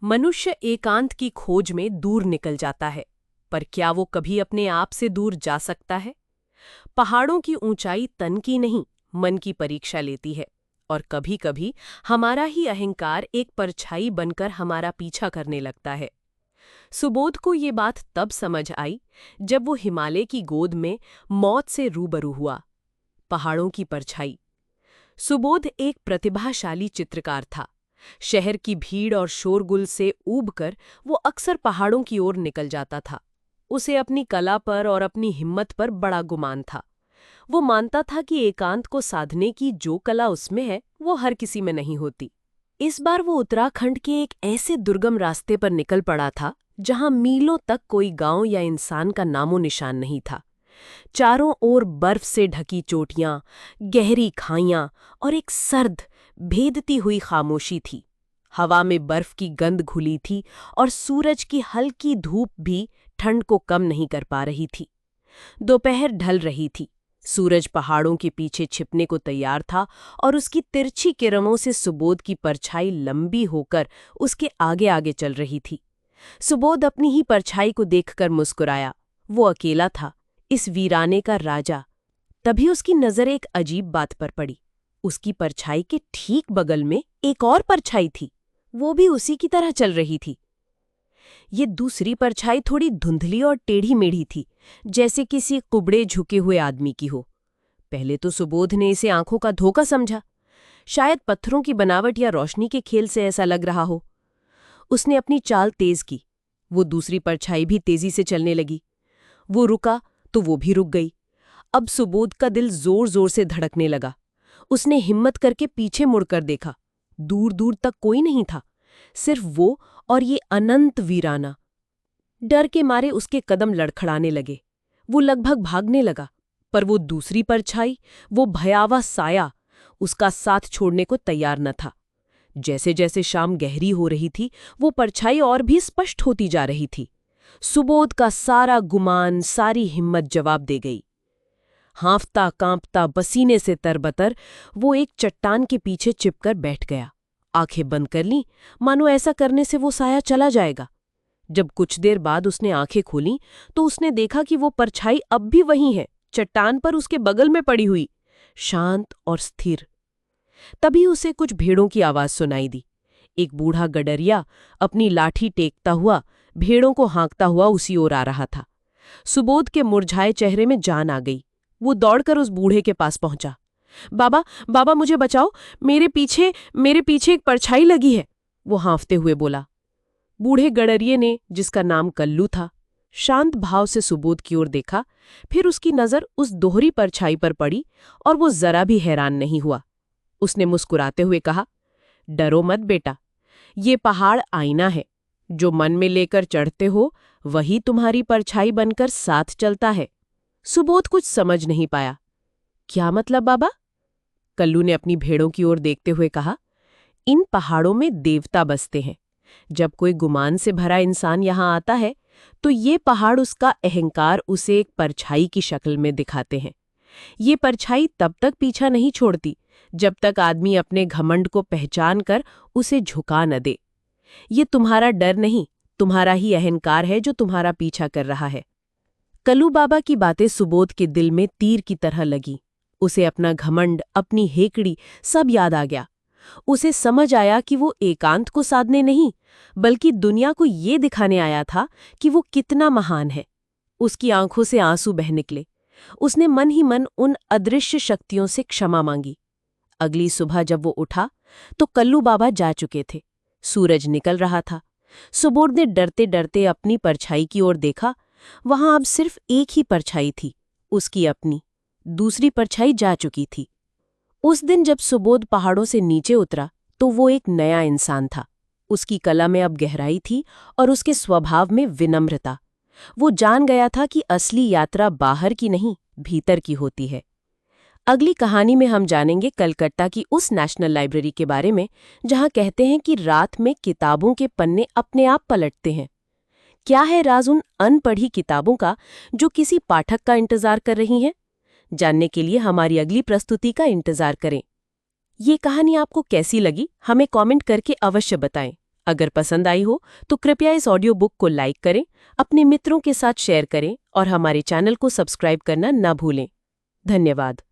मनुष्य एकांत की खोज में दूर निकल जाता है, पर क्या वो कभी अपने आप से दूर जा सकता है? पहाड़ों की ऊंचाई तन की नहीं, मन की परीक्षा लेती है, और कभी-कभी हमारा ही अहंकार एक परछाई बनकर हमारा पीछा करने लगता है। सुबोध को ये बात तब समझ आई, जब वो हिमालय की गोद में मौत से रूबरू हुआ। पहाड़ों की परछाई। सुबोध एक प्रतिभाशाली चित्रकार था। शहर की भीड़ और शोरगुल से ऊबकर वो अक्सर पहाड़ों की ओर निकल जाता था। उसे अपनी कला पर और अपनी हिम्मत पर बड़ा गुमान था। वो मानता था कि एकांत को साधने की जो कला उसमें है, वो हर किसी में नहीं होती। इस बार वो उत्तराखंड के एक ऐसे दुर्गम रास्ते पर निकल पड़ा था, जहां मीलों तक कोई गांव या इंसान का नामो निशान नहीं था। चारों ओर बर्फ से ढकी चोटियां, गहरी खाइयां और एक सर्द, भेदती हुई खामोशी थी। हवा में बर्फ की गंध घुली थी और सूरज की हल्की धूप भी ठंड को कम नहीं कर पा रही थी। दोपहर ढल रही थी। सूरज पहाड़ों के पीछे छिपने को तैयार था और उसकी तिरछी किरणों से सुबोध की परछाई लंबी होकर उसके आगे आगे चल रही थी। सुबोध अपनी ही परछाई को देखकर मुस्कुराया। वो अकेला था, इस वीराने का राजा। तभी उसकी नजर एक अजीब बात पर पड़ी। उसकी परछाई के ठीक बगल में एक और परछाई थी। वो भी उसी की तरह चल रही थी। ये दूसरी परछाई थोड़ी धुंधली और टेढ़ी मेढ़ी थी, जैसे किसी कुबड़े झुके हुए आदमी की हो। पहले तो सुबोध ने इसे आंखों का धोखा समझा। शायद पत्थरों की बनावट या रोशनी के खेल से ऐसा लग रहा हो। उसने अपनी चाल तेज की। वो दूसरी परछाई भी तेजी से चलने लगी। वो रुका तो वो भी रुक गई। अब सुबोध का दिल जोर जोर से धड़कने लगा। उसने हिम्मत करके पीछे मुड़कर देखा। दूर दूर तक कोई नहीं था, सिर्फ वो और ये अनंत वीराना। डर के मारे उसके कदम लड़खड़ाने लगे। वो लगभग भागने लगा, पर वो दूसरी परछाई, वो भयावह साया, उसका साथ छोड़ने को तैयार न था। जैसे जैसे शाम गहरी हो रही थी, वो परछाई और भी स्पष्ट होती जा रही थी। सुबोध का सारा गुमान, सारी हिम्मत जवाब दे गई। हांफता कांपता, पसीने से तरबतर, वो एक चट्टान के पीछे चिपकर बैठ गया। आंखें बंद कर लीं, मानो ऐसा करने से वो साया चला जाएगा। जब कुछ देर बाद उसने आंखें खोलीं, तो उसने देखा कि वो परछाई अब भी वहीं है, चट्टान पर उसके बगल में पड़ी हुई, शांत और स्थिर। तभी उसे कुछ भेड़ों की आवाज सुनाई दी। एक बूढ़ा गडरिया अपनी लाठी टेकता हुआ, भेड़ों को हाँकता हुआ उसी ओर आ रहा था। सुबोध के मुरझाए चेहरे में जान आ गई। वो दौड़कर उस बूढ़े के पास पहुंचा। बाबा, बाबा, मुझे बचाओ, मेरे पीछे एक परछाई लगी है, वो हाँफते हुए बोला। बूढ़े गडरिये ने, जिसका नाम कल्लू था, शांत भाव से सुबोध की ओर देखा। फिर उसकी नजर उस दोहरी परछाई पर पड़ी और वो जरा भी हैरान नहीं हुआ। उसने मुस्कुराते हुए कहा, डरो मत बेटा, ये पहाड़ आईना है। जो मन में लेकर चढ़ते हो, वही तुम्हारी परछाई बनकर साथ चलता है। सुबोध कुछ समझ नहीं पाया। क्या मतलब बाबा? कल्लू ने अपनी भेड़ों की ओर देखते हुए कहा, इन पहाड़ों में देवता बसते हैं। जब कोई गुमान से भरा इंसान यहाँ आता है, तो ये पहाड़ उसका अहंकार उसे एक परछाई की शक्ल में दिखाते हैं। ये परछाई तब तक पीछा नहीं छोड़ती, जब तक आदमी अपने घमंड को पहचान कर उसे झुका न दे। ये तुम्हारा डर नहीं, तुम्हारा ही अहंकार है जो तुम्हारा पीछा कर रहा है। कल्लू बाबा की बातें सुबोध के दिल में तीर की तरह लगी। उसे अपना घमंड, अपनी हेकड़ी सब याद आ गया। उसे समझ आया कि वो एकांत को साधने नहीं, बल्कि दुनिया को ये दिखाने आया था कि वो कितना महान है। उसकी आंखों से आंसू बह निकले। उसने मन ही मन उन अदृश्य शक्तियों से क्षमा मांगी। अगली सुबह जब वो उठा, तो कल्लू बाबा जा चुके थे। सूरज निकल रहा था। सुबोध ने डरते डरते अपनी परछाई की ओर देखा। वहां अब सिर्फ एक ही परछाई थी, उसकी अपनी। दूसरी परछाई जा चुकी थी। उस दिन जब सुबोध पहाड़ों से नीचे उतरा, तो वो एक नया इंसान था। उसकी कला में अब गहराई थी और उसके स्वभाव में विनम्रता। वो जान गया था कि असली यात्रा बाहर की नहीं, भीतर की होती है। अगली कहानी में हम जानेंगे कलकत्ता की उस नेशनल लाइब्रेरी के बारे में, जहां कहते हैं कि रात में किताबों के पन्ने अपने आप पलटते हैं। क्या है राज उन अनपढ़ी किताबों का जो किसी पाठक का इंतजार कर रही हैं? जानने के लिए हमारी अगली प्रस्तुति का इंतजार करें। ये कहानी आपको कैसी लगी, हमें कमेंट करके अवश्य बताएं। अगर पसंद आई हो तो कृपया इस ऑडियो बुक को लाइक करें, अपने मित्रों के साथ शेयर करें और हमारे चैनल को सब्सक्राइब करना न भूलें। धन्यवाद।